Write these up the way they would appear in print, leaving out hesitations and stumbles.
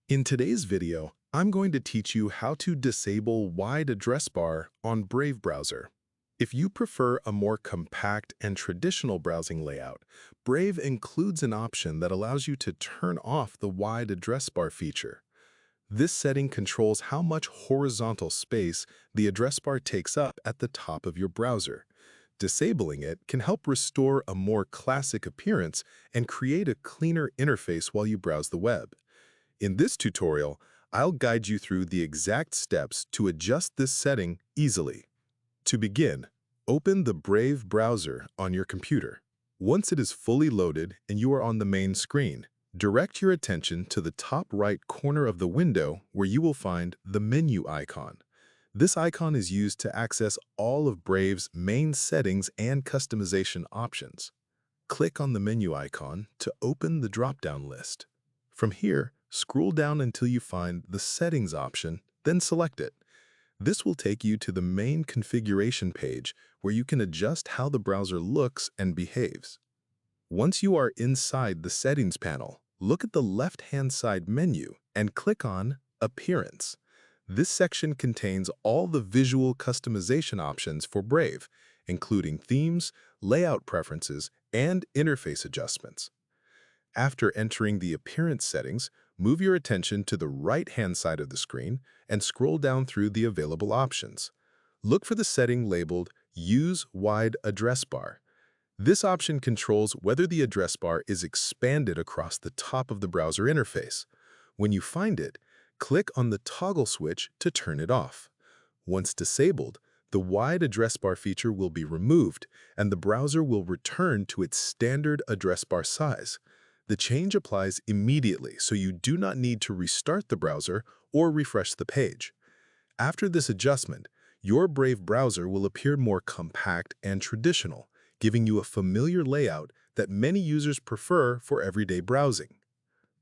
In today's video, I'm going to teach you how to disable wide address bar on Brave browser. If you prefer a more compact and traditional browsing layout, Brave includes an option that allows you to turn off the wide address bar feature. This setting controls how much horizontal space the address bar takes up at the top of your browser. Disabling it can help restore a more classic appearance and create a cleaner interface while you browse the web. In this tutorial, I'll guide you through the exact steps to adjust this setting easily. To begin, open the Brave browser on your computer. Once it is fully loaded and you are on the main screen, direct your attention to the top right corner of the window where you will find the menu icon. This icon is used to access all of Brave's main settings and customization options. Click on the menu icon to open the drop-down list. From here, scroll down until you find the Settings option, then select it. This will take you to the main configuration page where you can adjust how the browser looks and behaves. Once you are inside the Settings panel, look at the left-hand side menu and click on Appearance. This section contains all the visual customization options for Brave, including themes, layout preferences, and interface adjustments. After entering the appearance settings, move your attention to the right-hand side of the screen and scroll down through the available options. Look for the setting labeled Use Wide Address Bar. This option controls whether the address bar is expanded across the top of the browser interface. When you find it, click on the toggle switch to turn it off. Once disabled, the wide address bar feature will be removed and the browser will return to its standard address bar size. The change applies immediately, so you do not need to restart the browser or refresh the page. After this adjustment, your Brave browser will appear more compact and traditional, giving you a familiar layout that many users prefer for everyday browsing.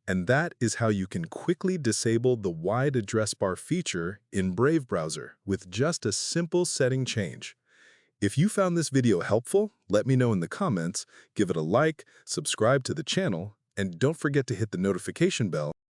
And that is how you can quickly disable the wide address bar feature in Brave browser with just a simple setting change. If you found this video helpful, let me know in the comments, give it a like, subscribe to the channel, and don't forget to hit the notification bell